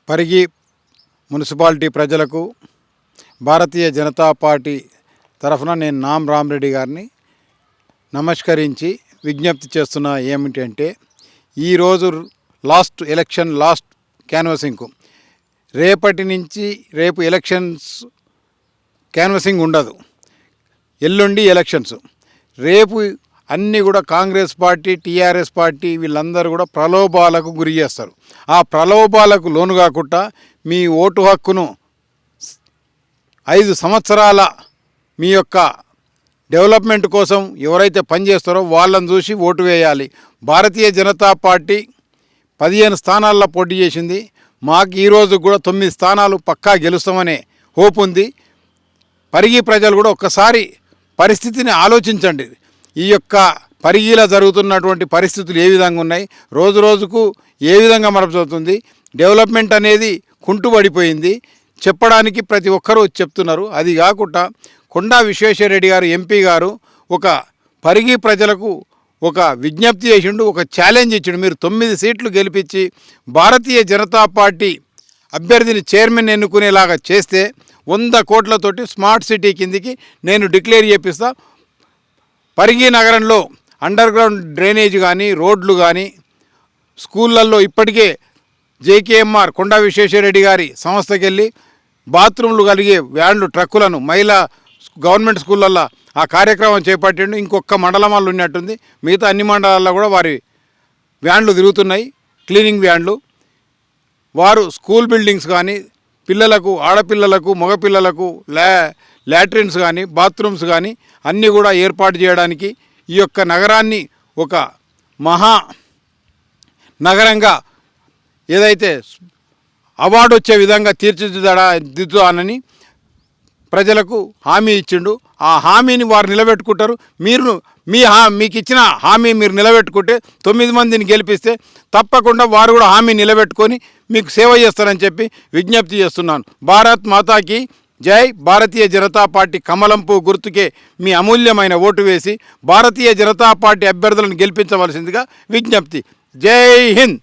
Parigi municipality ప్రజలకు Bharatiya Janata party తరఫున నేను నామ్ రామరెడ్డి గారిని నమస్కరించి విజ్ఞప్తి చేస్తున్నా ఏమిటంటే ఈరోజు లాస్ట్ క్యాన్వసింగ్కు రేపటి నుంచి రేపు ఎలక్షన్స్ క్యాన్వసింగ్ ఉండదు, ఎల్లుండి ఎలక్షన్స్. రేపు అన్నీ కూడా కాంగ్రెస్ పార్టీ టీఆర్ఎస్ పార్టీ వీళ్ళందరూ కూడా ప్రలోభాలకు గురి చేస్తారు. ఆ ప్రలోభాలకు లోను కాకుండా మీ ఓటు హక్కును 5 సంవత్సరాల మీ యొక్క డెవలప్మెంట్ కోసం ఎవరైతే పనిచేస్తారో వాళ్ళని చూసి ఓటు వేయాలి. భారతీయ జనతా పార్టీ 15 స్థానాల్లో పోటీ చేసింది. మాకు ఈరోజు కూడా 9 స్థానాలు పక్కా గెలుస్తామనే హోప్ ఉంది. పరిగి ప్రజలు కూడా ఒక్కసారి పరిస్థితిని ఆలోచించండి. ఈ యొక్క పరిగిలో జరుగుతున్నటువంటి పరిస్థితులు ఏ విధంగా ఉన్నాయి, రోజు రోజుకు ఏ విధంగా మరపుతుంది, డెవలప్మెంట్ అనేది కుంటుపడిపోయింది. చెప్పడానికి ప్రతి ఒక్కరూ చెప్తున్నారు. అది కాకుండా కొండా విశ్వేశ్వరరెడ్డి గారు ఎంపీ గారు ఒక పరిగి ప్రజలకు ఒక విజ్ఞప్తి చేసిండు, ఒక ఛాలెంజ్ ఇచ్చిండు. మీరు 9 సీట్లు గెలిపించి భారతీయ జనతా పార్టీ అభ్యర్థిని చైర్మన్ ఎన్నుకునేలాగా చేస్తే 100 కోట్లతోటి స్మార్ట్ సిటీ కిందికి నేను డిక్లేర్ చేపిస్తా. పరిగి నగరంలో అండర్ గ్రౌండ్ డ్రైనేజ్ కానీ రోడ్లు కానీ స్కూళ్ళల్లో ఇప్పటికే జేకేఎంఆర్ కొండా విశ్వేశ్వరరెడ్డి గారి సంస్థకి వెళ్ళి బాత్రూమ్లు కలిగే వ్యాన్లు ట్రక్కులను మహిళా గవర్నమెంట్ స్కూళ్ళల్లో ఆ కార్యక్రమం చేపట్టిండు. ఇంకొక మండలంలో ఉన్నట్టుంది, మిగతా అన్ని మండలాల్లో కూడా వారి వ్యాన్లు తిరుగుతున్నాయి, క్లీనింగ్ వ్యాన్లు. వారు స్కూల్ బిల్డింగ్స్ కానీ పిల్లలకు ఆడపిల్లలకు మగపిల్లలకు లాట్రిన్స్ కానీ బాత్రూమ్స్ కానీ అన్నీ కూడా ఏర్పాటు చేయడానికి ఈ యొక్క నగరాన్ని ఒక మహా నగరంగా ఏదైతే అవార్డు వచ్చే విధంగా తీర్చిదిద్దానని ప్రజలకు హామీ ఇచ్చిండు. ఆ హామీని వారు నిలబెట్టుకుంటారు. మీకు ఇచ్చిన హామీ మీరు నిలబెట్టుకుంటే 9 మందిని గెలిపిస్తే తప్పకుండా వారు కూడా హామీ నిలబెట్టుకొని మీకు సేవ చేస్తారని చెప్పి విజ్ఞప్తి చేస్తున్నాను. భారత్ మాతాకి జై. భారతీయ జనతా పార్టీ కమలం పువ్వు గుర్తుకే మీ అమూల్యమైన ఓటు వేసి భారతీయ జనతా పార్టీ అభ్యర్థులను గెలిపించవలసిందిగా విజ్ఞప్తి. జై హింద్.